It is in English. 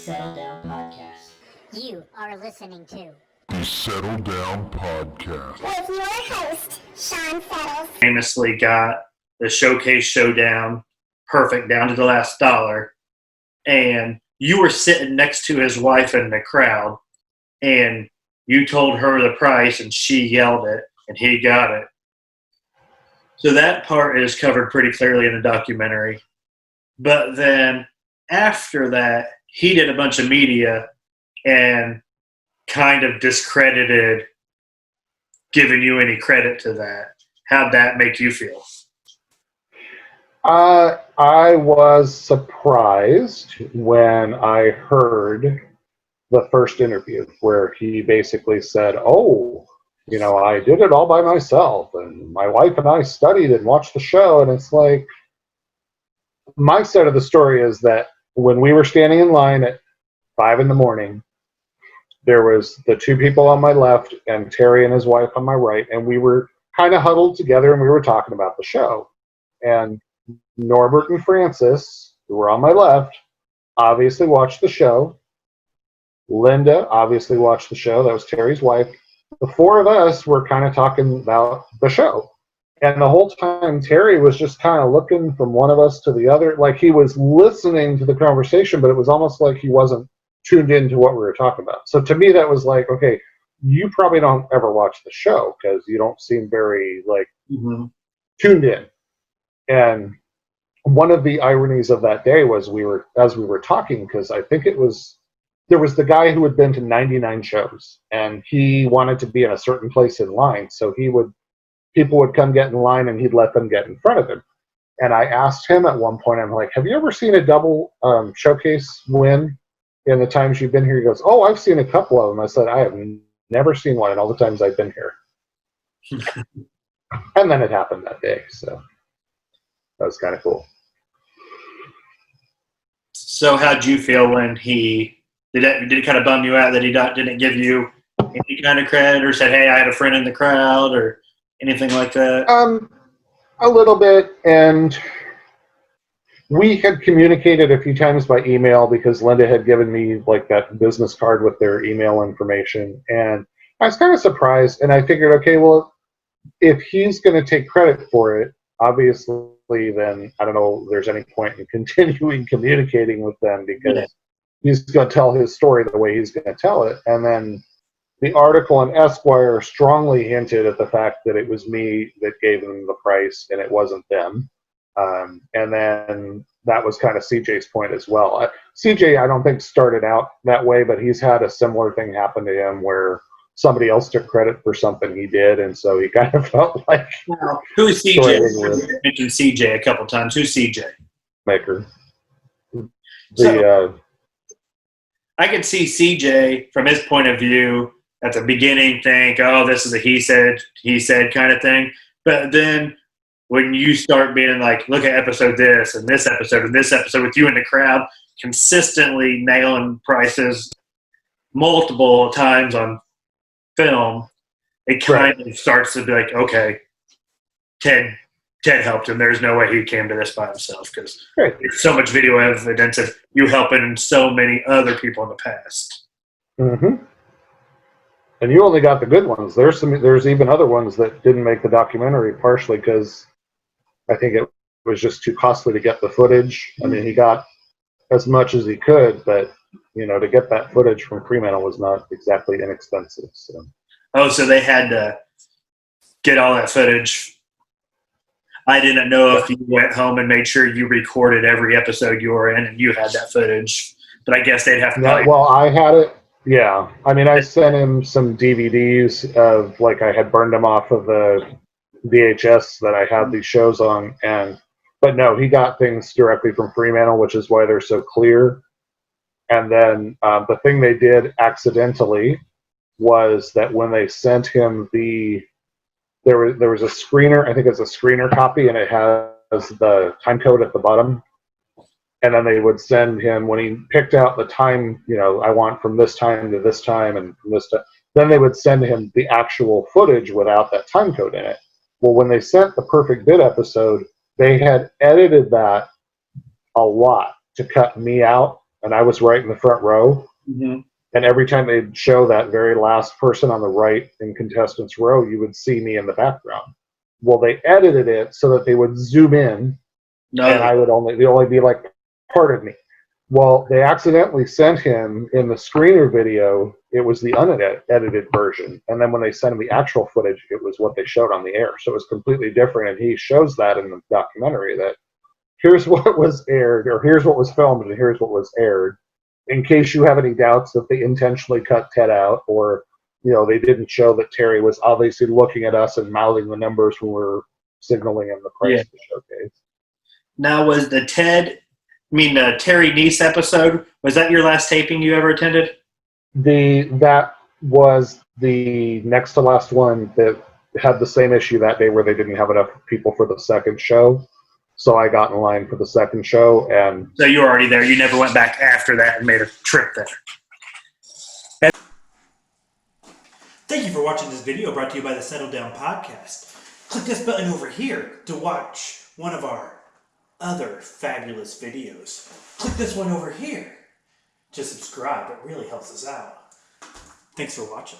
Settle Down Podcast. You are listening to The Settle Down Podcast. With your host, Sean Settles. Famously got the Showcase Showdown perfect down to the last dollar, and you were sitting next to his wife in the crowd, and you told her the price, and she yelled it, and he got it. So that part is covered pretty clearly in the documentary. But then after that, he did a bunch of media and kind of discredited giving you any credit to that. How'd that make you feel? I was surprised when I heard the first interview where he basically said, I did it all by myself, and my wife and I studied and watched the show. And it's like, my side of the story is that when we were standing in line at 5 a.m, there was the two people on my left and Terry and his wife on my right, and we were kind of huddled together and we were talking about the show. And Norbert and Francis, who were on my left, obviously watched the show. Linda obviously watched the show. That was Terry's wife. The four of us were kind of talking about the show. And the whole time, Terry was just kind of looking from one of us to the other, like he was listening to the conversation, but it was almost like he wasn't tuned into what we were talking about. So to me, that was like, okay, you probably don't ever watch the show because you don't seem very tuned in. And one of the ironies of that day was as we were talking, because I think there was the guy who had been to 99 shows and he wanted to be in a certain place in line. So people would come get in line and he'd let them get in front of him. And I asked him at one point, I'm like, have you ever seen a double showcase win in the times you've been here? He goes, oh, I've seen a couple of them. I said, I have never seen one in all the times I've been here. And then it happened that day. So that was kind of cool. So how'd you feel when did it kind of bum you out that he didn't give you any kind of credit or said, hey, I had a friend in the crowd or anything like that? A little bit, and we had communicated a few times by email because Linda had given me like that business card with their email information, and I was kind of surprised, and I figured, okay, well, if he's going to take credit for it, obviously, then I don't know if there's any point in continuing communicating with them because he's going to tell his story the way he's going to tell it. And then the article in Esquire strongly hinted at the fact that it was me that gave them the price and it wasn't them. And then that was kind of CJ's point as well. CJ, I don't think started out that way, but he's had a similar thing happen to him where somebody else took credit for something he did, and so he kind of felt like... Now, who's CJ? You mentioned CJ a couple times. Who's CJ? Maker. I can see CJ from his point of view at the beginning think, oh, this is a he said kind of thing. But then when you start being like, look at episode this and this episode with you in the crowd, consistently nailing prices multiple times on film, it kind of starts to be like, okay, Ted helped him. There's no way he came to this by himself because there's so much video evidence of you helping so many other people in the past. Mm-hmm. And you only got the good ones. There's even other ones that didn't make the documentary, partially because I think it was just too costly to get the footage. I mean, he got as much as he could, but to get that footage from Fremantle was not exactly inexpensive. So they had to get all that footage. I didn't know if you went home and made sure you recorded every episode you were in and you had that footage, but I guess they'd have to. Well, I had it. Yeah, I mean, I sent him some DVDs of I had burned them off of the VHS that I had these shows on, but no, he got things directly from Fremantle, which is why they're so clear. And then the thing they did accidentally was that when they sent him there was a screener, I think it's a screener copy, and it has the time code at the bottom. And then they would send him, when he picked out the time, I want from this time to this time and from this time, then they would send him the actual footage without that time code in it. Well, when they sent the Perfect Bit episode, they had edited that a lot to cut me out and I was right in the front row. Mm-hmm. And every time they'd show that very last person on the right in contestants row, you would see me in the background. Well, they edited it so that they would zoom in, No. and I would only be like part of me. Well, they accidentally sent him in the screener video. It was the unedited version, and then when they sent him the actual footage, it was what they showed on the air. So it was completely different. And he shows that in the documentary that here's what was aired, or here's what was filmed, and here's what was aired. In case you have any doubts that they intentionally cut Ted out, or they didn't show that Terry was obviously looking at us and mouthing the numbers when we're signaling him the price of the showcase. Now, was the Terry Nice episode, was that your last taping you ever attended? That was the next to last one that had the same issue that day where they didn't have enough people for the second show. So I got in line for the second show. And so you were already there. You never went back after that and made a trip there. Thank you for watching this video brought to you by the Settle Down Podcast. Click this button over here to watch one of our other fabulous videos. Click this one over here to subscribe. It really helps us out. Thanks for watching.